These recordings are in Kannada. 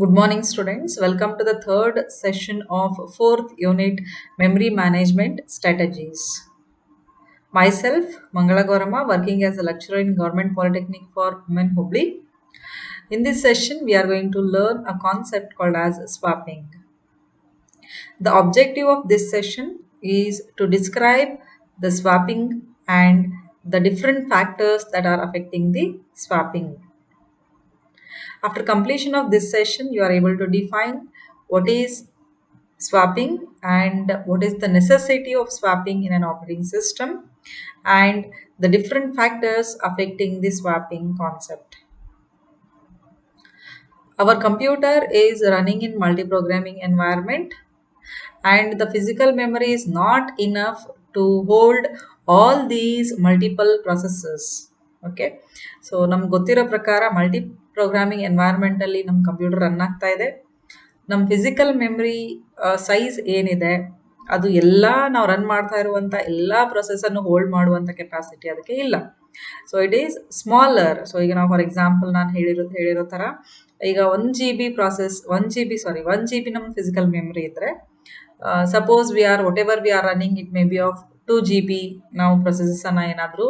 Good morning, students. Welcome to the third session of fourth unit Memory Management Strategies. Myself, Mangala Gaurama, working as a lecturer in Government Polytechnic for Women Hubli. In this session, we are going to learn a concept called as swapping. The objective of this session is to describe the swapping and the different factors that are affecting the swapping. After completion of this session, you are able to define what is swapping and what is the necessity of swapping in an operating system and the different factors affecting the swapping concept. Our computer is running in multi-programming environment and the physical memory is not enough to hold all these multiple processes. Okay, so ನಮ್ಗೆ ಗೊತ್ತಿರೋ ಪ್ರಕಾರ ಮಲ್ಟಿ ಪ್ರೋಗ್ರಾಮಿಂಗ್ ಎನ್ವೈರ್ಮೆಂಟ್ ಅಲ್ಲಿ ನಮ್ಮ ಕಂಪ್ಯೂಟರ್ ರನ್ ಆಗ್ತಾ ಇದೆ. ನಮ್ಮ ಫಿಸಿಕಲ್ ಮೆಮರಿ ಸೈಜ್ ಏನಿದೆ ಅದು ಎಲ್ಲ ನಾವು ರನ್ ಮಾಡ್ತಾ ಇರುವಂಥ ಎಲ್ಲ ಪ್ರೊಸೆಸನ್ನು ಹೋಲ್ಡ್ ಮಾಡುವಂಥ ಕೆಪಾಸಿಟಿ ಅದಕ್ಕೆ ಇಲ್ಲ. So it is smaller. So ಈಗ ನಾವು ಫಾರ್ ಎಕ್ಸಾಂಪಲ್ ನಾನು ಹೇಳಿರೋ ಥರ ಈಗ 1 GB ಪ್ರಾಸೆಸ್ 1 GB ನಮ್ಮ ಫಿಸಿಕಲ್ ಮೆಮರಿ ಇದ್ದರೆ suppose whatever we are running, it may be of 2 GB ನಾವು ಪ್ರೊಸೆಸನ್ನು ಏನಾದರೂ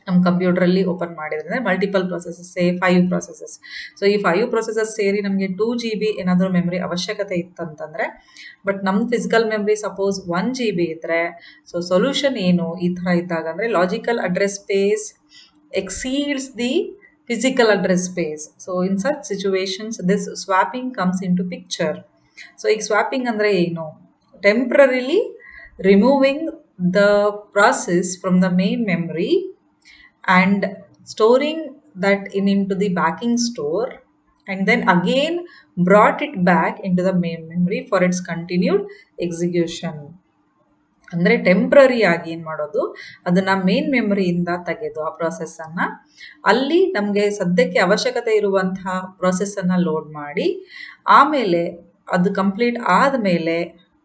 ನಮ್ಮ ಕಂಪ್ಯೂಟ್ರಲ್ಲಿ ಓಪನ್ ಮಾಡಿದ್ರೆ ಮಲ್ಟಿಪಲ್ ಪ್ರೊಸೆಸಸ್ 5 ಪ್ರೊಸೆಸಸ್. ಸೊ ಈ 5 ಪ್ರೊಸೆಸಸ್ ಸೇರಿ ನಮಗೆ 2 GB ಏನಾದರೂ ಮೆಮರಿ ಅವಶ್ಯಕತೆ ಇತ್ತಂತಂದರೆ, ಬಟ್ ನಮ್ಮ ಫಿಸಿಕಲ್ ಮೆಮರಿ ಸಪೋಸ್ 1 GB ಇದ್ದರೆ, ಸೊ ಸೊಲ್ಯೂಷನ್ ಏನು ಈ ಥರ ಇದ್ದಾಗ ಅಂದರೆ logical address space exceeds the physical address space. So in such situations, this swapping comes into picture. So ಈಗ swapping ಅಂದರೆ ಏನು? Temporarily removing the process from the main memory and storing that into the backing store, and then again brought it back into the main memory for its continued execution. ಅಂದರೆ ಟೆಂಪ್ರರಿ ಆಗಿ ಏನು ಮಾಡೋದು, ಅದನ್ನು ಮೇನ್ ಮೆಮರಿಯಿಂದ ತೆಗೆದು ಆ ಪ್ರೊಸೆಸ್ಸನ್ನು ಅಲ್ಲಿ ನಮಗೆ ಸದ್ಯಕ್ಕೆ ಅವಶ್ಯಕತೆ ಇರುವಂತಹ ಪ್ರೊಸೆಸ್ಸನ್ನು ಲೋಡ್ ಮಾಡಿ, ಆಮೇಲೆ ಅದು ಕಂಪ್ಲೀಟ್ ಆದಮೇಲೆ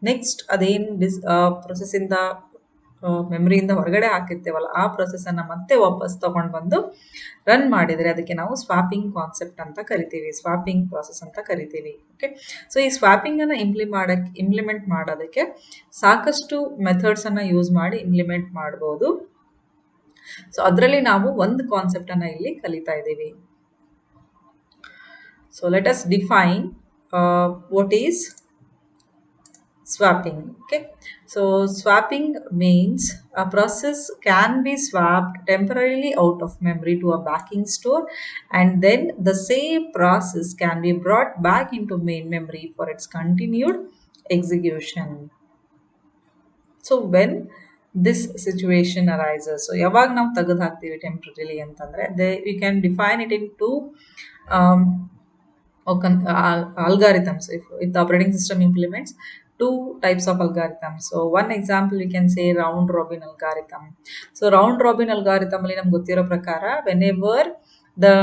ನೆಕ್ಸ್ಟ್ ಅದೇನು ಪ್ರೊಸೆಸ್ಸಿಂದ ಮೆಮರಿಯಿಂದ ಹೊರಗಡೆ ಹಾಕಿರ್ತೇವಲ್ಲ ಆ ಪ್ರೊಸೆಸ್ಸನ್ನು ಮತ್ತೆ ವಾಪಸ್ ತೊಗೊಂಡು ಬಂದು ರನ್ ಮಾಡಿದರೆ ಅದಕ್ಕೆ ನಾವು ಸ್ವಾಪಿಂಗ್ ಕಾನ್ಸೆಪ್ಟ್ ಅಂತ ಕರಿತೀವಿ, ಸ್ವಾಪಿಂಗ್ ಪ್ರಾಸೆಸ್ ಅಂತ ಕರಿತೀವಿ. ಓಕೆ, ಸೊ ಈ ಸ್ವಾಪಿಂಗನ್ನು ಇಂಪ್ಲಿಮೆಂಟ್ ಮಾಡೋದಕ್ಕೆ ಸಾಕಷ್ಟು ಮೆಥಡ್ಸನ್ನು ಯೂಸ್ ಮಾಡಿ ಇಂಪ್ಲಿಮೆಂಟ್ ಮಾಡ್ಬೋದು. ಸೊ ಅದರಲ್ಲಿ ನಾವು ಒಂದು ಕಾನ್ಸೆಪ್ಟನ್ನು ಇಲ್ಲಿ ಕಲಿತಾ ಇದ್ದೀವಿ. So let us define what is swapping. Okay, so swapping means a process can be swapped temporarily out of memory to a backing store, and then the same process can be brought back into main memory for its continued execution. So when this situation arises, so ಯಾವಾಗ ನಾವು ತೆಗೆದು ಹಾಕ್ತೀವಿ ಟೆಂಪ್ರರಿಲಿ ಅಂತಂದರೆ we can define it in two algorithms. If the operating system implements two types of algorithms. So one example we can say round robin algorithm. So round robin algorithm ಅಲ್ಲಿ ನಮ್ಗೆ ಗೊತ್ತಿರೋ ಪ್ರಕಾರ whenever the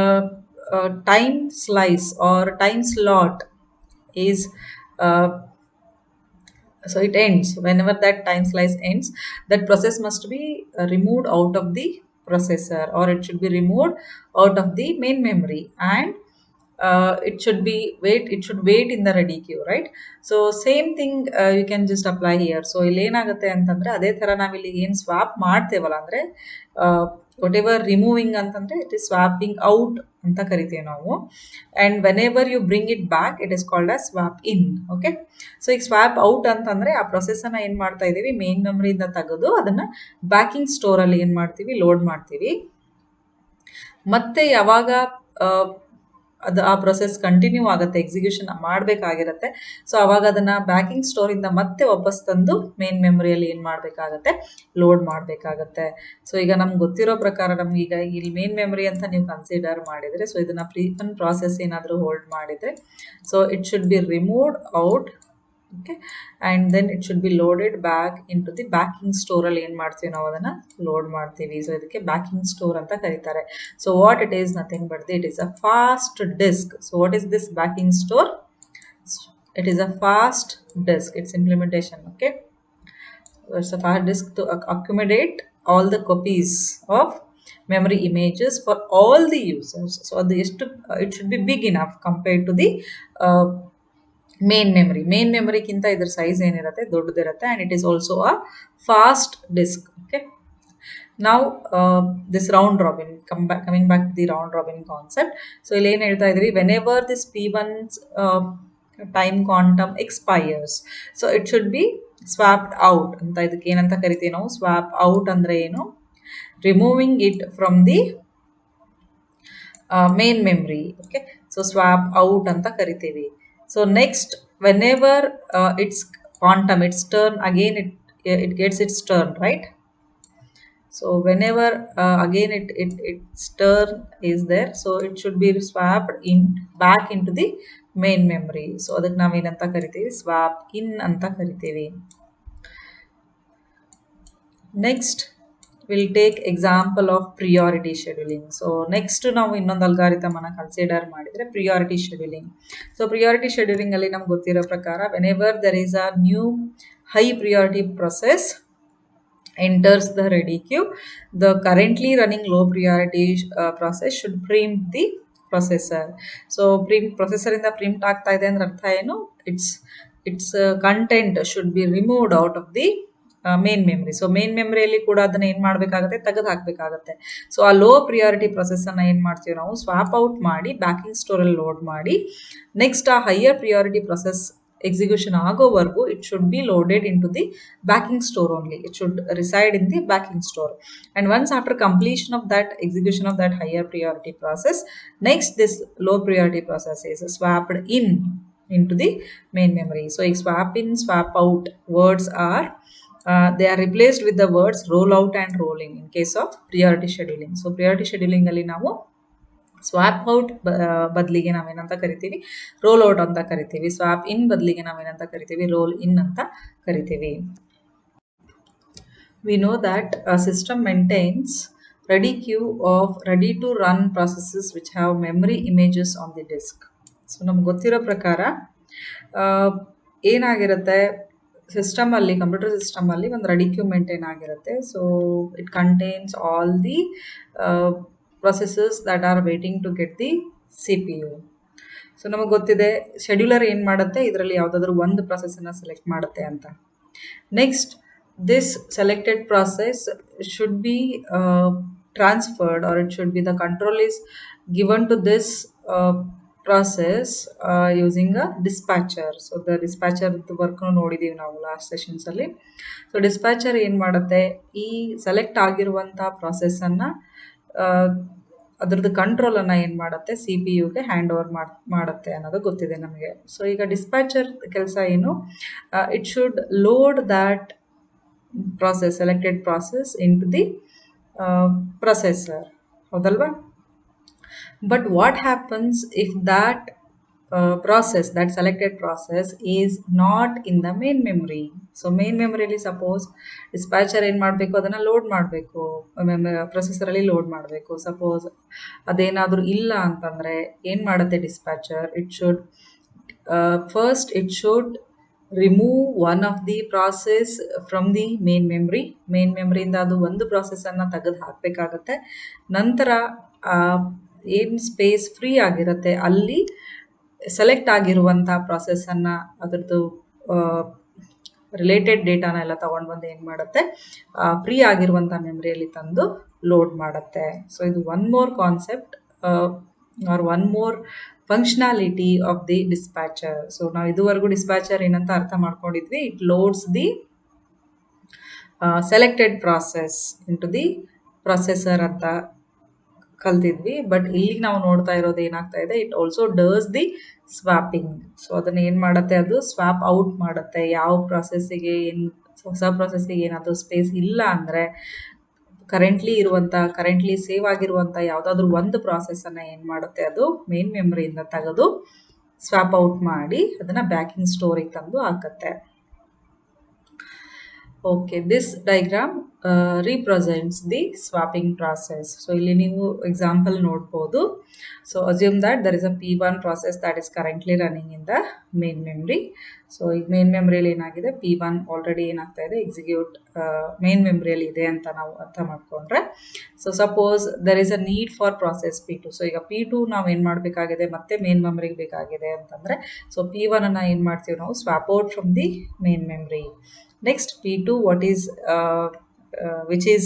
time slice or time slot is so it ends, whenever that time slice ends, that process must be removed out of the processor, or it should be removed out of the main memory, and it should wait in the ready queue, right? So same thing you can just apply here. So ಇಲ್ಲಿ ಏನಾಗುತ್ತೆ ಅಂತಂದ್ರೆ ಅದೇ ಥರ ನಾವಿಲ್ಲಿ ಏನು ಸ್ವಾಪ್ ಮಾಡ್ತೇವಲ್ಲ ಅಂದರೆ whatever removing ಅಂತಂದರೆ it is swapping out ಅಂತ ಕರಿತೀವಿ ನಾವು, and whenever you bring it back it is called as swap in. Okay, so ಈಗ ಸ್ವಾಪ್ ಔಟ್ ಅಂತಂದರೆ ಆ ಪ್ರೊಸೆಸನ್ನು ಏನು ಮಾಡ್ತಾ ಇದ್ದೀವಿ, ಮೇನ್ ಮೆಮರಿಯಿಂದ ತೆಗೆದು ಅದನ್ನು ಬ್ಯಾಕಿಂಗ್ ಸ್ಟೋರಲ್ಲಿ ಏನು ಮಾಡ್ತೀವಿ, ಲೋಡ್ ಮಾಡ್ತೀವಿ. ಮತ್ತೆ ಯಾವಾಗ ಅದು ಆ ಪ್ರೊಸೆಸ್ ಕಂಟಿನ್ಯೂ ಆಗುತ್ತೆ, ಎಕ್ಸಿಕ್ಯೂಷನ್ ಮಾಡಬೇಕಾಗಿರುತ್ತೆ, ಸೊ ಅವಾಗ ಅದನ್ನು ಬ್ಯಾಕಿಂಗ್ ಸ್ಟೋರಿಂದ ಮತ್ತೆ ವಾಪಸ್ ತಂದು ಮೇನ್ ಮೆಮೊರಿಯಲ್ಲಿ ಏನು ಮಾಡಬೇಕಾಗತ್ತೆ, ಲೋಡ್ ಮಾಡಬೇಕಾಗತ್ತೆ. ಸೊ ಈಗ ನಮ್ಗೆ ಗೊತ್ತಿರೋ ಪ್ರಕಾರ ನಮ್ಗೆ ಈಗ ಇಲ್ಲಿ ಮೇನ್ ಮೆಮೊರಿ ಅಂತ ನೀವು ಕನ್ಸಿಡರ್ ಮಾಡಿದರೆ, ಸೊ ಇದನ್ನು ಪ್ರೀಪನ್ ಪ್ರಾಸೆಸ್ ಏನಾದರೂ ಹೋಲ್ಡ್ ಮಾಡಿದರೆ, so it should be removed out. Okay, and then it should be loaded back into the backing ಸ್ಟೋರಲ್ಲಿ ಏನು ಮಾಡ್ತೀವಿ, ನಾವು ಅದನ್ನು ಲೋಡ್ ಮಾಡ್ತೀವಿ. ಸೊ ಇದಕ್ಕೆ ಬ್ಯಾಕಿಂಗ್ ಸ್ಟೋರ್ ಅಂತ ಕರೀತಾರೆ. So what it is nothing but it is a fast disk. So what is this backing store? It is a fast disk, its implementation. Okay, so it's a fast disk to accommodate all the copies of memory images for all the users. So it should be big enough compared to the uh, main memory ಕಿಂತ ಇದರ ಸೈಜ್ ಏನಿರುತ್ತೆ ದೊಡ್ಡದಿರುತ್ತೆ, and it is also a fast disk. Okay, now this round robin, coming back to the round robin concept. So ಇಲ್ಲಿ ಏನು ಹೇಳ್ತಾ ಇದ್ರಿ, whenever this p1's time quantum expires, so it should be swapped out ಅಂತ. ಇದಕ್ಕೆ ಏನಂತ ಕರಿತೀವಿ ನಾವು, swap out ಅಂದ್ರೆ ಏನು, removing it from the main memory. Okay, so swap out anta kariತೀವಿ. So next, whenever it's quantum, its turn again, it gets its turn, right? So whenever again its turn is there, so it should be swapped in back into the main memory. So ಅದಕ್ಕೆ ನಾವು ಏನಂತ ಕರಿತೀವಿ, swap in ಅಂತ ಕರಿತೀವಿ. Next, we'll take example of priority scheduling. So next ನಾವು ಇನ್ನೊಂದು ಅಲ್ಗಾರಿಥಮ್ ಅನ್ನು ಕನ್ಸಿಡರ್ ಮಾಡಿದ್ರೆ priority scheduling. So priority scheduling ಅಲ್ಲಿ ನಮ್ಗೆ ಗೊತ್ತಿರೋ ಪ್ರಕಾರ, whenever there is a new high priority process enters the ready queue, the currently running low priority process should preempt the processor. So processor ಇಂದ preempt ಆಗ್ತಾ ಇದೆ ಅಂದ್ರೆ ಅರ್ಥ ಏನು, its content should be removed out of the main memory. So main ಮೆಮ್ರಿಯಲ್ಲಿ ಕೂಡ ಅದನ್ನ ಏನು ಮಾಡಬೇಕಾಗುತ್ತೆ, ತೆಗೆದು ಹಾಕಬೇಕಾಗತ್ತೆ. ಸೊ ಆ ಲೋ ಪ್ರಿಯಾರಿಟಿ ಪ್ರೊಸೆಸನ್ನು ಏನು ಮಾಡ್ತೀವಿ ನಾವು, ಸ್ವಾಪ್ ಔಟ್ ಮಾಡಿ ಬ್ಯಾಕಿಂಗ್ ಸ್ಟೋರಲ್ಲಿ ಲೋಡ್ ಮಾಡಿ, ನೆಕ್ಸ್ಟ್ ಆ ಹೈಯರ್ ಪ್ರಿಯಾರಿಟಿ ಪ್ರೊಸೆಸ್ ಎಕ್ಸಿಕ್ಯೂಷನ್ ಆಗೋವರೆಗೂ it should be loaded into the backing store only. It should reside in the backing store. And once after completion of that execution of that higher priority process, next this low priority process is swapped in into the main memory. So swap in, swap out words are they are replaced with the words roll out and roll in case of priority scheduling. So priority scheduling ಅಲ್ಲಿ ನಾವು ಸ್ವಾಪ್ ಔಟ್ ಬದಲಿಗೆ ನಾವೇನಂತ ಕರಿತೀವಿ, ರೋಲ್ ಔಟ್ ಅಂತ ಕರಿತೀವಿ. ಸ್ವಾಪ್ ಇನ್ ಬದಲಿಗೆ ನಾವೇನಂತ ಕರಿತೀವಿ, ರೋಲ್ ಇನ್ ಅಂತ ಕರಿತೀವಿ. We know that a system maintains ready queue of ready to run processes which have memory images on the disk. So ನಮ್ಗೆ ಗೊತ್ತಿರೋ ಪ್ರಕಾರ ಏನಾಗಿರುತ್ತೆ, ಸಿಸ್ಟಮಲ್ಲಿ, ಕಂಪ್ಯೂಟರ್ ಸಿಸ್ಟಮಲ್ಲಿ ಒಂದು ರೆಡಿ ಕ್ಯೂ ಮೇಂಟೈನ್ ಆಗಿರುತ್ತೆ. So it contains all the processes that are waiting to get the CPU. So ನಮಗೆ ಗೊತ್ತಿದೆ ಶೆಡ್ಯೂಲರ್ ಏನು ಮಾಡುತ್ತೆ, ಇದರಲ್ಲಿ ಯಾವುದಾದ್ರೂ ಒಂದು ಪ್ರೊಸೆಸನ್ನು ಸೆಲೆಕ್ಟ್ ಮಾಡುತ್ತೆ ಅಂತ. Next, this selected process should be transferred, or it should be the control is given to this process using a dispatcher. So the dispatcher work ನೋಡಿದೀವಿ ನಾವು ಲಾಸ್ಟ್ ಸೆಷನ್ಸ್ ಅಲ್ಲಿ. ಸೊ ಡಿಸ್ಪ್ಯಾಚರ್ ಏನು ಮಾಡುತ್ತೆ, ಈ ಸೆಲೆಕ್ಟ್ ಆಗಿರುವಂಥ ಪ್ರಾಸೆಸ್ಸನ್ನು ಅದರದ್ದು ಕಂಟ್ರೋಲನ್ನು ಏನು ಮಾಡುತ್ತೆ, CPU-ಗೆ ಹ್ಯಾಂಡ್ ಓವರ್ ಮಾಡುತ್ತೆ ಅನ್ನೋದು ಗೊತ್ತಿದೆ ನಮಗೆ. ಸೊ ಈಗ ಡಿಸ್ಪ್ಯಾಚರ್ ಕೆಲಸ ಏನು, it should load that process, selected process into the processor. ಹೌದಲ್ವಾ? But what happens if that process, that selected process is not in the main memory? So main memory suppose dispatcher ಏನು ಮಾಡಬೇಕು, ಅದನ್ನು ಲೋಡ್ ಮಾಡಬೇಕು, ಪ್ರೊಸೆಸರಲ್ಲಿ ಲೋಡ್ ಮಾಡಬೇಕು. ಸಪೋಸ್ ಅದೇನಾದರೂ ಇಲ್ಲ ಅಂತಂದರೆ ಏನು ಮಾಡುತ್ತೆ dispatcher, it should first it should remove one of the process from the main memory. Main ಮೆಮ್ರಿಯಿಂದ ಅದು ಒಂದು ಪ್ರಾಸೆಸನ್ನು ತೆಗೆದು ಹಾಕಬೇಕಾಗತ್ತೆ. ನಂತರ ಏನು ಸ್ಪೇಸ್ ಫ್ರೀ ಆಗಿರುತ್ತೆ ಅಲ್ಲಿ ಸೆಲೆಕ್ಟ್ ಆಗಿರುವಂಥ ಪ್ರಾಸೆಸನ್ನು, ಅದರದ್ದು ರಿಲೇಟೆಡ್ ಡೇಟಾನ ಎಲ್ಲ ತೊಗೊಂಡು ಬಂದು ಏನು ಮಾಡುತ್ತೆ, ಫ್ರೀ ಆಗಿರುವಂಥ ಮೆಮ್ರಿಯಲ್ಲಿ ತಂದು ಲೋಡ್ ಮಾಡುತ್ತೆ. ಸೊ ಇದು one more concept or one more functionality of the dispatcher. So ನಾವು ಇದುವರೆಗೂ ಡಿಸ್ಪ್ಯಾಚರ್ ಏನಂತ ಅರ್ಥ ಮಾಡ್ಕೊಂಡಿದ್ವಿ, it loads the selected process into the processor ಅಂತ ಕಲ್ತಿದ್ವಿ. ಬಟ್ ಇಲ್ಲಿಗೆ ನಾವು ನೋಡ್ತಾ ಇರೋದು ಏನಾಗ್ತಾ ಇದೆ, it also does the swapping. So ಅದನ್ನು ಏನು ಮಾಡುತ್ತೆ, ಅದು ಸ್ವಾಪ್ ಔಟ್ ಮಾಡುತ್ತೆ. ಯಾವ ಪ್ರಾಸೆಸ್ಸಿಗೆ ಏನು, ಹೊಸ ಪ್ರಾಸೆಸ್ಸಿಗೆ ಏನಾದರೂ ಸ್ಪೇಸ್ ಇಲ್ಲ ಅಂದರೆ ಕರೆಂಟ್ಲಿ ಸೇವ್ ಆಗಿರುವಂಥ ಯಾವುದಾದ್ರೂ ಒಂದು ಪ್ರಾಸೆಸನ್ನು ಏನು ಮಾಡುತ್ತೆ, ಅದು ಮೇನ್ ಮೆಮ್ರಿಯಿಂದ ತೆಗೆದು ಸ್ವಾಪ್ ಔಟ್ ಮಾಡಿ ಅದನ್ನು ಬ್ಯಾಕಿಂಗ್ ಸ್ಟೋರಿಗೆ ತಂದು ಹಾಕುತ್ತೆ. Okay, this diagram represents the swapping process. So ಇಲ್ಲಿ ನೀವು example ನೋಡ್ಬೋದು. So assume that there is a P1 process that is currently running in the main memory. So ಈಗ main memory ಅಲ್ಲಿ ಏನಾಗಿದೆ, P1 already ಏನಾಗ್ತಾ ಇದೆ, execute main memory ಅಲ್ಲಿ ಇದೆ ಅಂತ ನಾವು ಅರ್ಥ ಮಾಡ್ಕೊಂಡ್ರೆ. So suppose there is a need for process P2. So ಈಗ P2 ನಾವು ಏನು ಮಾಡಬೇಕಾಗಿದೆ, ಮತ್ತೆ main memory ಬೇಕಾಗಿದೆ ಅಂತಂದ್ರೆ, so P1 ಅನ್ನ ಏನು ಮಾಡ್ತೀವಿ ನಾವು, swap out from the main memory. Next P2 what is which is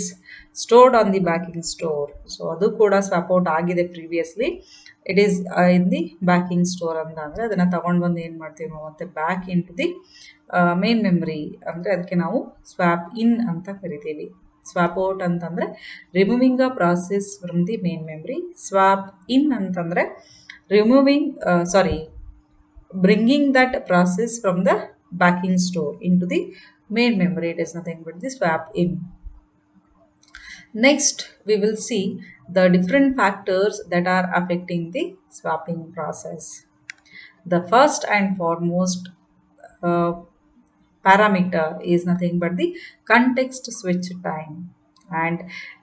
stored on the backing store. So ಅದು ಕೂಡ swap out ಆಗಿದೆ previously. It is in the backing store ಅಂತ ಅಂದರೆ ಅದನ್ನು ತಗೊಂಡು ಬಂದು ಏನು ಮಾಡ್ತೀವಿ ನಾವು, ಮತ್ತೆ back into the main memory ಅಂದರೆ ಅದಕ್ಕೆ ನಾವು ಸ್ವ್ಯಾಪ್ ಇನ್ ಅಂತ ಕರಿತೀವಿ. ಸ್ವ್ಯಾಪ್ ಔಟ್ ಅಂತಂದರೆ removing a process from the main memory. Swap in ಅಂತಂದರೆ removing bringing that process from the backing store into the main memory. It is nothing but the swap in. Next we will see the different factors that are affecting the swapping process. The first and foremost parameter is nothing but the context switch time, and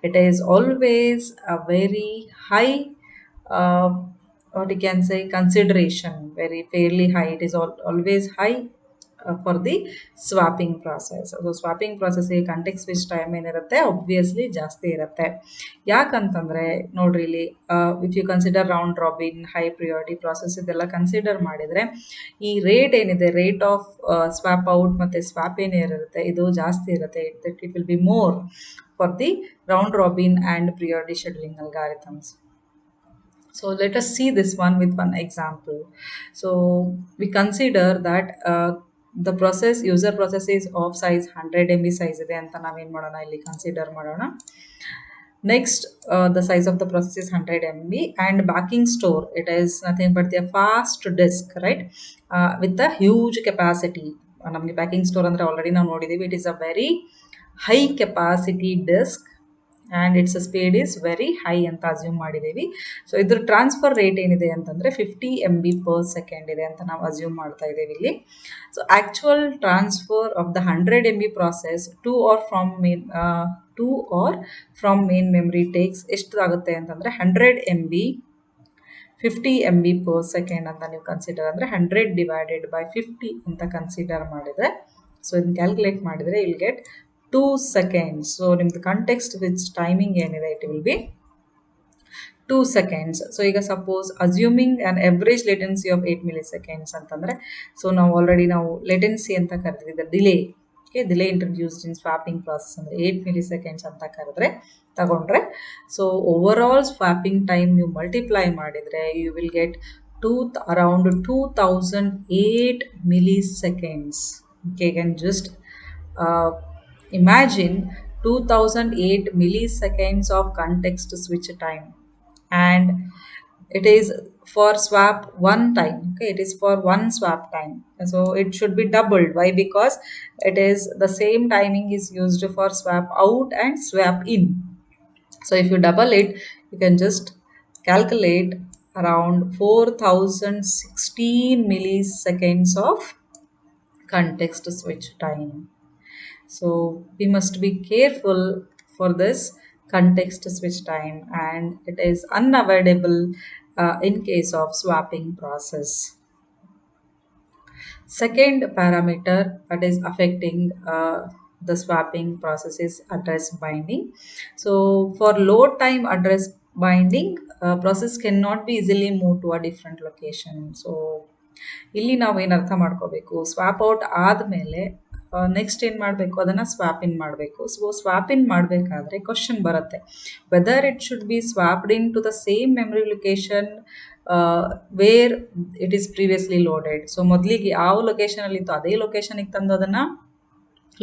it is always a very high what you can say consideration, very fairly high. It is always high for the swapping process. So swapping process ಗೆ context switch time ಏನಿರುತ್ತೆ, obviously ಜಾಸ್ತಿ ಇರುತ್ತೆ. ಯಾಕಂತಂದರೆ ನೋಡ್ರಿ ಇಲ್ಲಿ if you consider round robin, high priority process ಇದೆಲ್ಲ ಕನ್ಸಿಡರ್ ಮಾಡಿದರೆ ಈ ರೇಟ್ ಏನಿದೆ, ರೇಟ್ ಆಫ್ ಸ್ವಾಪ್ ಔಟ್ ಮತ್ತು ಸ್ವಾಪ್ ಏನಿರುತ್ತೆ ಇದು ಜಾಸ್ತಿ ಇರುತ್ತೆ. It will be more for the round robin and priority scheduling algorithms. So let us see this one with one example. So we consider that the process, user process is of size 100 MB size ಇದೆ ಅಂತ ನಾವೇನು ಮಾಡೋಣ, ಇಲ್ಲಿ ಕನ್ಸಿಡರ್ ಮಾಡೋಣ. Next the size of the process is 100 MB and backing store, it is nothing but the fast disk, right, with a huge capacity. ನಮಗೆ ಬ್ಯಾಕಿಂಗ್ ಸ್ಟೋರ್ ಅಂದರೆ ಆಲ್ರೆಡಿ ನಾವು ನೋಡಿದ್ದೀವಿ, it is a very high capacity disk and its speed is very high ಅಂತ ಅಸ್ಯೂಮ್ ಮಾಡಿದ್ದೀವಿ. ಸೊ ಇದ್ರ ಟ್ರಾನ್ಸ್ಫರ್ ರೇಟ್ ಏನಿದೆ ಅಂತಂದರೆ 50 MB per second ಇದೆ ಅಂತ ನಾವು ಅಸ್ಯೂಮ್ ಮಾಡ್ತಾ ಇದ್ದೀವಿ ಇಲ್ಲಿ. So actual transfer of the 100 MB process to or from main memory takes ಎಷ್ಟು ಆಗುತ್ತೆ ಅಂತಂದರೆ 100 MB 50 MB per second ಅಂತ ನೀವು ಕನ್ಸಿಡರ್ ಅಂದರೆ 100 divided by 50 ಅಂತ ಕನ್ಸಿಡರ್ ಮಾಡಿದರೆ, ಸೊ ಇದನ್ನು ಕ್ಯಾಲ್ಕುಲೇಟ್ ಮಾಡಿದರೆ ವಿಲ್ ಗೆಟ್ 2 seconds. So ನಿಮ್ದು context switch timing ಏನಿದೆ, it will be 2 seconds. So ಈಗ suppose assuming on average latency of 8 milliseconds ಅಂತಂದರೆ, ಸೊ ನಾವು ಆಲ್ರೆಡಿ ನಾವು ಲೇಟೆನ್ಸಿ ಅಂತ ಕರೆದಿದ್ದ delay, delay introduced in swapping process ಅಂದರೆ 8 milliseconds ಅಂತ ತಗೊಂಡ್ರೆ, so over all swapping time ನೀವು ಮಲ್ಟಿಪ್ಲೈ ಮಾಡಿದರೆ you will get around 2008 milliseconds. Okay, you can just imagine 2008 milliseconds of context switch time, and it is for swap one time. Okay, it is for one swap time, so it should be doubled. Why? Because it is the same timing is used for swap out and swap in. So if you double it, you can just calculate around 4016 milliseconds of context switch time. So we must be careful for this context switch time, and it is unavoidable in case of swapping process. Second parameter that is affecting the swapping process is address binding. So for load time address binding, process cannot be easily moved to a different location. So ಇಲ್ಲಿ ನಾವು ಏನು ಅರ್ಥ ಮಾಡ್ಕೋಬೇಕು, ಸ್ವಾಪ್ ಔಟ್ ಆದಮೇಲೆ ನೆಕ್ಸ್ಟ್ ಏನು ಮಾಡಬೇಕು, ಅದನ್ನು ಸ್ವಾಪ್ ಇನ್ ಮಾಡಬೇಕು. ಸೊ ಸ್ವಾಪ್ ಇನ್ ಮಾಡಬೇಕಾದ್ರೆ ಕ್ವಶನ್ ಬರುತ್ತೆ, whether it should be swapped into the same memory location where it is previously loaded. So ಮೊದಲಿಗೆ ಯಾವ ಲೊಕೇಶನಲ್ಲಿ ಇತ್ತು ಅದೇ ಲೊಕೇಶನಿಗೆ ತಂದು ಅದನ್ನು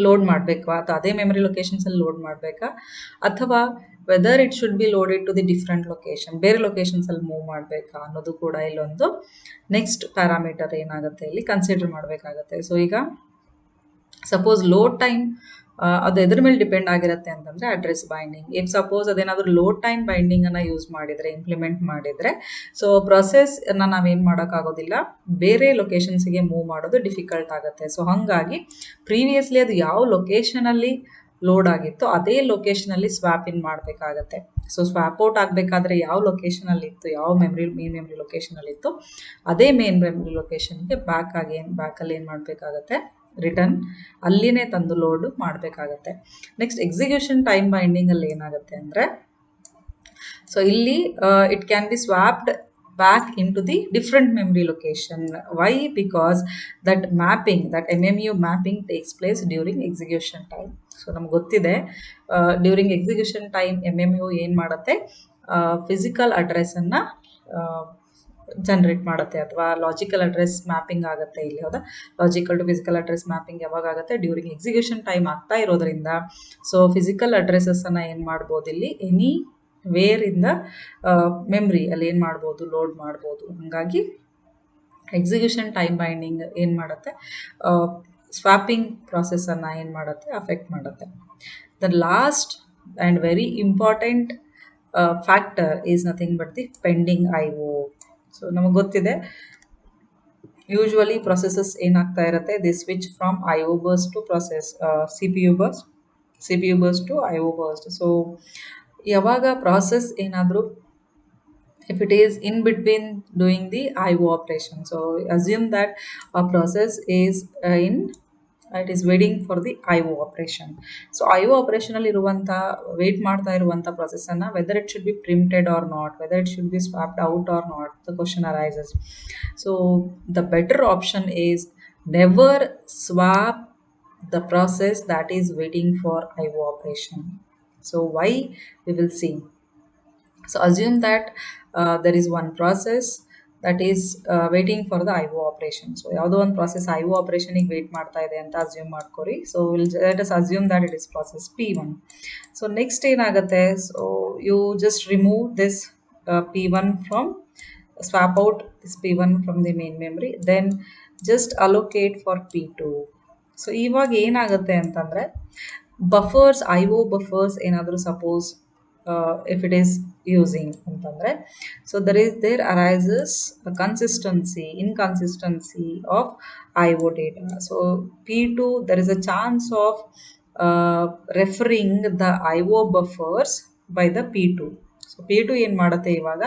ಲೋಡ್ ಮಾಡಬೇಕು, ಅಥವಾ ಅದೇ ಮೆಮರಿ ಲೊಕೇಶನ್ಸಲ್ಲಿ ಲೋಡ್ ಮಾಡಬೇಕಾ, ಅಥವಾ whether it should be loaded to the different location, ಬೇರೆ ಲೊಕೇಶನ್ಸಲ್ಲಿ ಮೂವ್ ಮಾಡಬೇಕಾ ಅನ್ನೋದು ಕೂಡ ಇಲ್ಲೊಂದು ನೆಕ್ಸ್ಟ್ ಪ್ಯಾರಾಮೀಟರ್ ಏನಾಗುತ್ತೆ ಇಲ್ಲಿ ಕನ್ಸಿಡರ್ ಮಾಡಬೇಕಾಗತ್ತೆ. ಸೊ ಈಗ ಸಪೋಸ್ ಲೋಡ್ ಟೈಮ್ ಅದು ಎದ್ರ ಮೇಲೆ ಡಿಪೆಂಡ್ ಆಗಿರುತ್ತೆ ಅಂತಂದರೆ ಅಡ್ರೆಸ್ ಬೈಂಡಿಂಗ್. ಇಫ್ ಸಪೋಸ್ ಅದೇನಾದರೂ ಲೋಡ್ ಟೈಮ್ ಬೈಂಡಿಂಗನ್ನು ಯೂಸ್ ಮಾಡಿದರೆ, ಇಂಪ್ಲಿಮೆಂಟ್ ಮಾಡಿದರೆ, ಸೊ ಪ್ರೊಸೆಸ್ನ ನಾವೇನು ಮಾಡೋಕ್ಕಾಗೋದಿಲ್ಲ, ಬೇರೆ ಲೊಕೇಶನ್ಸಿಗೆ ಮೂವ್ ಮಾಡೋದು ಡಿಫಿಕಲ್ಟ್ ಆಗುತ್ತೆ. ಸೊ ಹಾಗಾಗಿ ಪ್ರೀವಿಯಸ್ಲಿ ಅದು ಯಾವ ಲೊಕೇಶನಲ್ಲಿ ಲೋಡ್ ಆಗಿತ್ತು ಅದೇ ಲೊಕೇಶನಲ್ಲಿ ಸ್ವ್ಯಾಪ್ ಇನ್ ಮಾಡಬೇಕಾಗತ್ತೆ. ಸೊ ಸ್ವ್ಯಾಪ್ ಔಟ್ ಆಗಬೇಕಾದ್ರೆ ಯಾವ ಲೊಕೇಶನಲ್ಲಿ ಇತ್ತು, ಯಾವ ಮೇನ್ ಮೆಮ್ರಿ ಲೊಕೇಶನಲ್ಲಿ ಇತ್ತು ಅದೇ ಮೇನ್ ಮೆಮ್ರಿ ಲೊಕೇಶನ್ಗೆ ಬ್ಯಾಕಲ್ಲಿ ಏನು ಮಾಡಬೇಕಾಗತ್ತೆ, ರಿಟರ್ನ್ ಅಲ್ಲಿನೇ ತಂದು ಲೋಡ್ ಮಾಡಬೇಕಾಗತ್ತೆ. ನೆಕ್ಸ್ಟ್ ಎಕ್ಸಿಕ್ಯೂಷನ್ ಟೈಮ್ ಬೈಂಡಿಂಗಲ್ಲಿ ಏನಾಗುತ್ತೆ ಅಂದರೆ, ಸೊ ಇಲ್ಲಿ it can be swapped back into the different memory location. Why? Because that MMU mapping takes place during execution time. So ನಮ್ಗೆ ಗೊತ್ತಿದೆ ಡ್ಯೂರಿಂಗ್ ಎಕ್ಸಿಕ್ಯೂಷನ್ ಟೈಮ್ MMU ಏನು ಮಾಡುತ್ತೆ, ಫಿಸಿಕಲ್ ಅಡ್ರೆಸ್ಸನ್ನು ಜನರೇಟ್ ಮಾಡುತ್ತೆ ಅಥವಾ ಲಾಜಿಕಲ್ ಅಡ್ರೆಸ್ ಮ್ಯಾಪಿಂಗ್ ಆಗುತ್ತೆ. ಇಲ್ಲಿ ಹೌದಾ, logical to physical address mapping ಯಾವಾಗ ಆಗುತ್ತೆ, ಡ್ಯೂರಿಂಗ್ ಎಕ್ಸಿಕ್ಯೂಷನ್ ಟೈಮ್ ಆಗ್ತಾ ಇರೋದ್ರಿಂದ ಸೊ ಫಿಸಿಕಲ್ ಅಡ್ರೆಸಸ್ಸನ್ನು ಏನು ಮಾಡ್ಬೋದು, ಇಲ್ಲಿ ಎನಿ ವೇರ್ ಇಂದ ಮೆಮ್ರಿ ಅಲ್ಲಿ ಏನು ಮಾಡ್ಬೋದು, ಲೋಡ್ ಮಾಡ್ಬೋದು. ಹಾಗಾಗಿ ಎಕ್ಸಿಕ್ಯೂಷನ್ ಟೈಮ್ ಬೈಂಡಿಂಗ್ ಏನು ಮಾಡುತ್ತೆ, ಸ್ವಾಪಿಂಗ್ ಪ್ರಾಸೆಸನ್ನು ಏನು ಮಾಡುತ್ತೆ, ಅಫೆಕ್ಟ್ ಮಾಡುತ್ತೆ. The last and very important factor is nothing but the pending IO. So ನಮಗೆ ಗೊತ್ತಿದೆ ಯೂಶ್ವಲಿ ಪ್ರೊಸೆಸಸ್ ಏನಾಗ್ತಾ ಇರುತ್ತೆ, the switch from IO burst to CPU burst to IO burst. So ಯಾವಾಗ ಪ್ರಾಸೆಸ್ ಏನಾದರೂ if it is in between doing the IO operation, so assume that a process is it is waiting for the IO operation. So IO operation ಅಲ್ಲಿ ಇರುವಂಥ ವೇಟ್ ಮಾಡ್ತಾ ಇರುವಂಥ ಪ್ರೊಸೆಸನ್ನು whether it should be preempted or not, whether it should be swapped out or not, the question arises. So the better option is never swap the process that is waiting for IO operation. So why, we will see. So assume that there is one process that is waiting for the IO operation. So ಯಾವುದೋ ಒಂದು process IO operationಗೆ ವೇಟ್ ಮಾಡ್ತಾ ಇದೆ ಅಂತ ಅಸ್ಯೂಮ್ ಮಾಡ್ಕೊರಿ. So let us assume that it is process P1. So next ಏನಾಗುತ್ತೆ, so you just remove this P1 from, swap out this P1 from the main memory, then just allocate for P2. So ಇವಾಗ ಏನಾಗುತ್ತೆ ಅಂತಂದರೆ, ಬಫರ್ಸ್ IO ಬಫರ್ಸ್ ಏನಾದರೂ suppose if it is using ಅಂತಂದರೆ, so there arises a inconsistency of IO data. So P2, there is a chance of referring the IO buffers by the P2. So P2 ಏನು ಮಾಡುತ್ತೆ, ಇವಾಗ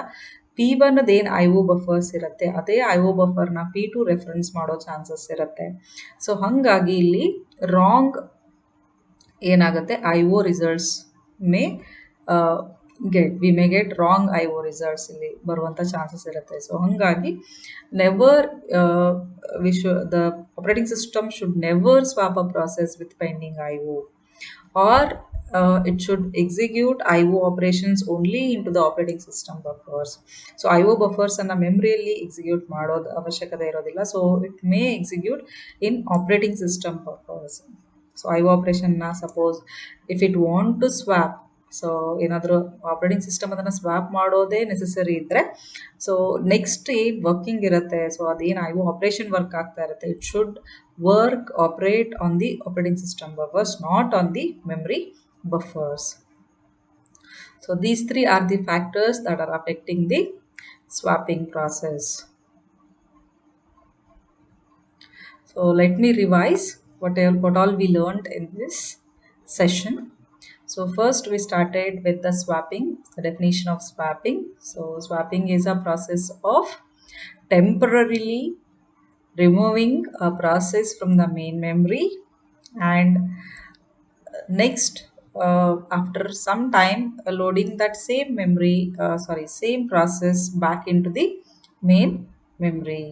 P1 ಏನು IO ಬಫರ್ಸ್ ಇರುತ್ತೆ ಅದೇ IO ಬಫರ್ನ P2 ರೆಫರೆನ್ಸ್ ಮಾಡೋ ಚಾನ್ಸಸ್ ಇರುತ್ತೆ. ಸೊ ಹಾಗಾಗಿ ಇಲ್ಲಿ ರಾಂಗ್ ಏನಾಗುತ್ತೆ, IO results we may get wrong IO results ಇಲ್ಲಿ ಬರುವಂಥ ಚಾನ್ಸಸ್ ಇರುತ್ತೆ. ಸೊ ಹಾಗಾಗಿ never the operating system should never swap a process with pending IO, or it should execute IO operations only into the operating system buffers. So IO buffers ಅನ್ನ ಮೆಮ್ರಿಯಲ್ಲಿ ಎಕ್ಸಿಕ್ಯೂಟ್ ಮಾಡೋದು ಅವಶ್ಯಕತೆ ಇರೋದಿಲ್ಲ. So it may execute in operating system buffers. So IO ಆಪರೇಷನ್ನ suppose if it want to swap, so ಏನಾದರೂ ಆಪರೇಟಿಂಗ್ ಸಿಸ್ಟಮ್ ಅದನ್ನು ಸ್ವ್ಯಾಪ್ ಮಾಡೋದೇ ನೆಸೆಸರಿ ಇದ್ದರೆ, ಸೊ ನೆಕ್ಸ್ಟ್ ಏನು ವರ್ಕಿಂಗ್ ಇರುತ್ತೆ, ಸೊ ಅದೇನು IO ಆಪರೇಷನ್ ವರ್ಕ್ ಆಗ್ತಾ ಇರುತ್ತೆ, it should operate on the operating system buffers, not on the memory buffers. So these three are the factors that are affecting the swapping process. So let me revise what all we learned in this session. So first we started with the swapping, the definition of swapping. So swapping is a process of temporarily removing a process from the main memory, and next after some time loading that same process back into the main memory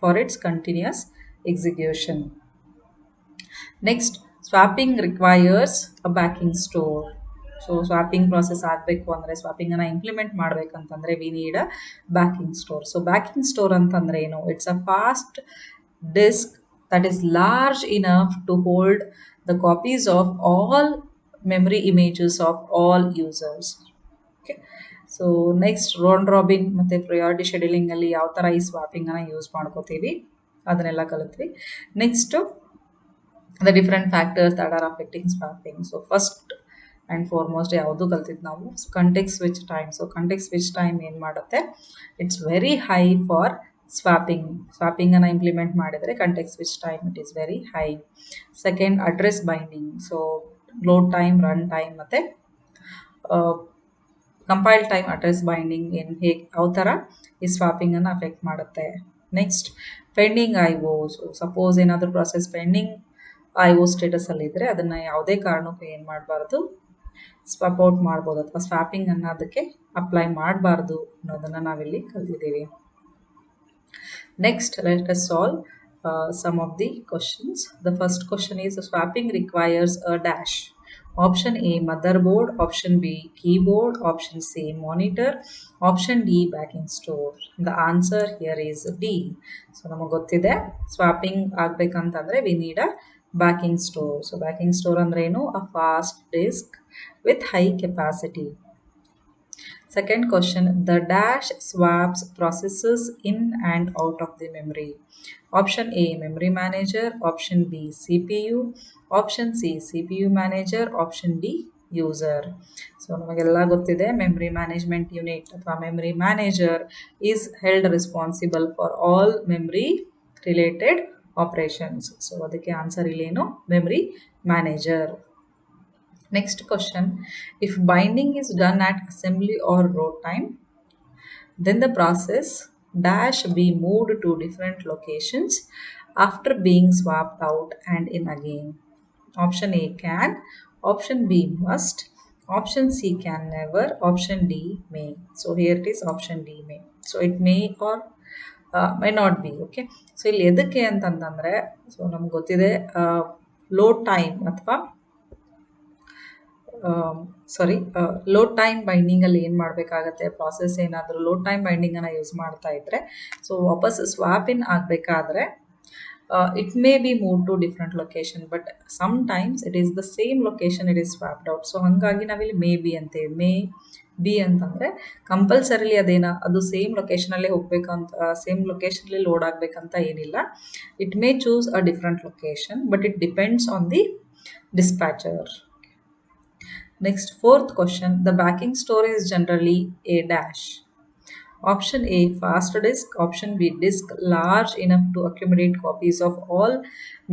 for its continuous execution. Next, swapping requires a backing store. So swapping process ಆಗಬೇಕು ಅಂದರೆ, ಸ್ವಾಪಿಂಗನ್ನು implement ಮಾಡಬೇಕಂತಂದರೆ we need a backing store. So backing store ಅಂತಂದರೆ ಏನು? It's a fast disk that is large enough to hold the copies of all memory images of all users. Okay. So next, round robin ಮತ್ತು priority scheduling ಅಲ್ಲಿ ಯಾವ ಥರ ಈ ಸ್ವಾಪಿಂಗನ್ನು ಯೂಸ್ ಮಾಡ್ಕೋತೀವಿ ಅದನ್ನೆಲ್ಲ ಕಲಿತ್ವಿ. Next, the different factors that are affecting swapping. So first and foremost ಯಾವುದು ಕಲ್ತಿದ್ದು ನಾವು, context switch time. So context switch time ಏನು ಮಾಡುತ್ತೆ, it's very high for swapping ಅನ್ನು ಇಂಪ್ಲಿಮೆಂಟ್ ಮಾಡಿದರೆ context switch time it is very high. Second, address binding. So load time, run time ಮತ್ತು ಕಂಪೈಲ್ ಟೈಮ್ ಅಡ್ರೆಸ್ ಬೈಂಡಿಂಗ್ ಏನು ಹೇಗೆ ಯಾವ ಥರ ಈ ಸ್ವಾಪಿಂಗನ್ನು ಅಫೆಕ್ಟ್ ಮಾಡುತ್ತೆ. Next pending I O. So suppose ಏನಾದರೂ ಪ್ರೊಸೆಸ್ ಪೆಂಡಿಂಗ್ ಐ ಒ ಸ್ಟೇಟಸಲ್ಲಿದ್ದರೆ ಅದನ್ನು ಯಾವುದೇ ಕಾರಣಕ್ಕೂ ಏನು ಮಾಡಬಾರ್ದು, ಸ್ವಾಪ್ ಔಟ್ ಮಾಡ್ಬೋದು ಅಥವಾ ಸ್ವಾಪಿಂಗ್ ಅನ್ನೋದಕ್ಕೆ ಅಪ್ಲೈ ಮಾಡಬಾರ್ದು ಅನ್ನೋದನ್ನು ನಾವಿಲ್ಲಿ ಕಲಿತಿದ್ದೀವಿ. Next, let us solve some of the questions. The first question is swapping requires a dash. Option A motherboard, option B keyboard, option C monitor, option D backing store. The answer here is D. So ನಮಗೆ ಗೊತ್ತಿದೆ swapping ಆಗಬೇಕಂತಂದರೆ we need a backing store. So backing store ಅಂದ್ರೆ ಏನು? A fast disk with high capacity. Second question, the dash swaps processes in and out of the memory. Option A memory manager, option B CPU, option C CPU manager, option D user. So ನಮಗೆಲ್ಲ ಗೊತ್ತಿದೆ memory management unit ಅಥವಾ memory manager is held responsible for all memory related operations. So ಅದಕ್ಕೆ ಆನ್ಸರ್ ಇಲ್ಲೇನು? memory manager. Next question, if binding is done at assembly or load time, then the process dash be moved to different locations after being swapped out and in again. Option A can, option B must, option C can never, option D may. So here it is option D may. So it may or may not be. Okay. So ಇಲ್ಲಿ ಎದಕ್ಕೆ ಅಂತಂತಂದರೆ, ಸೊ ನಮ್ಗೆ ಗೊತ್ತಿದೆ ಲೋಡ್ ಟೈಮ್ ಅಥವಾ ಲೋಡ್ ಟೈಮ್ ಬೈಂಡಿಂಗಲ್ಲಿ ಏನು ಮಾಡಬೇಕಾಗತ್ತೆ, ಪ್ರಾಸೆಸ್ ಏನಾದರೂ ಲೋಡ್ ಟೈಮ್ ಬೈಂಡಿಂಗನ್ನು ಯೂಸ್ ಮಾಡ್ತಾ ಇದ್ದರೆ ಸೊ ವಾಪಸ್ ಸ್ವಾಪ್ ಇನ್ ಆಗಬೇಕಾದ್ರೆ it may be move to different location, but sometimes it is the same location it is swapped out. So ಹಾಗಾಗಿ ನಾವಿಲ್ಲಿ ಮೇ ಬಿ ಅಂತೇವೆ. ಮೇ ಬಿ ಅಂತಂದರೆ ಕಂಪಲ್ಸರಿಲಿ ಅದು ಸೇಮ್ ಲೊಕೇಶನಲ್ಲೇ ಹೋಗ್ಬೇಕಂತ, ಸೇಮ್ ಲೊಕೇಶನಲ್ಲಿ ಲೋಡ್ ಆಗಬೇಕಂತ ಏನಿಲ್ಲ. It may choose a different location, but it depends on the dispatcher. Next, fourth question, the backing store is generally a dash. Option A fast disk, option B disk large enough to accommodate copies of all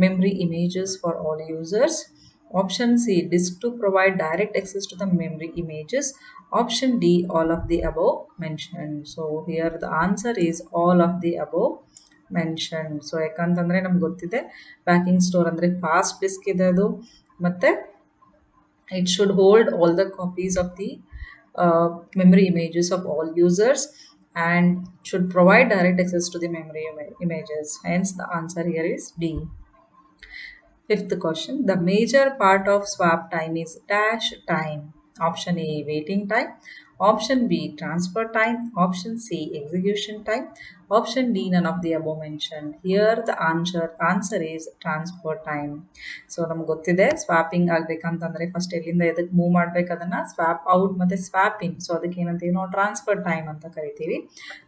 memory images for all users, option C disk to provide direct access to the memory images, option D all of the above mentioned. So here the answer is all of the above mentioned. So ಯಾಕಂತಂದರೆ ನಮ್ಗೆ ಗೊತ್ತಿದೆ ಬ್ಯಾಕಿಂಗ್ ಸ್ಟೋರ್ ಅಂದರೆ ಫಾಸ್ಟ್ ಡಿಸ್ಕ್ ಇದೆ ಅದು, ಮತ್ತು it should hold all the copies of the memory images of all users and should provide direct access to the memory images. Hence the answer here is D. Fifth question, the major part of swap time is dash time. Option A waiting time, option B transfer time, option C execution time, option D none of the above mentioned. Here the answer is transfer time. So ನಮ್ಗೆ ಗೊತ್ತಿದೆ ಸ್ವಾಪಿಂಗ್ ಆಗಬೇಕಂತಂದರೆ ಫಸ್ಟ್ ಎಲ್ಲಿಂದ ಎದಕ್ಕೆ ಮೂವ್ ಮಾಡ್ಬೇಕು, ಅದನ್ನು ಸ್ವಾಪ್ ಔಟ್ ಮತ್ತು ಸ್ವಾಪ್ ಇನ್. ಸೊ ಅದಕ್ಕೆ ಏನಂತೀವಿ ನಾವು ಟ್ರಾನ್ಸ್ಫರ್ ಟೈಮ್ ಅಂತ ಕರಿತೀವಿ.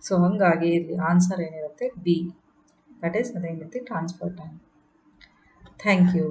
ಸೊ ಹಾಗಾಗಿ ಇಲ್ಲಿ ಆನ್ಸರ್ ಏನಿರುತ್ತೆ ಬಿ, ದಟ್ ಈಸ್ ಅದೇನಿರುತ್ತೆ ಟ್ರಾನ್ಸ್ಫರ್ ಟೈಮ್. Thank you.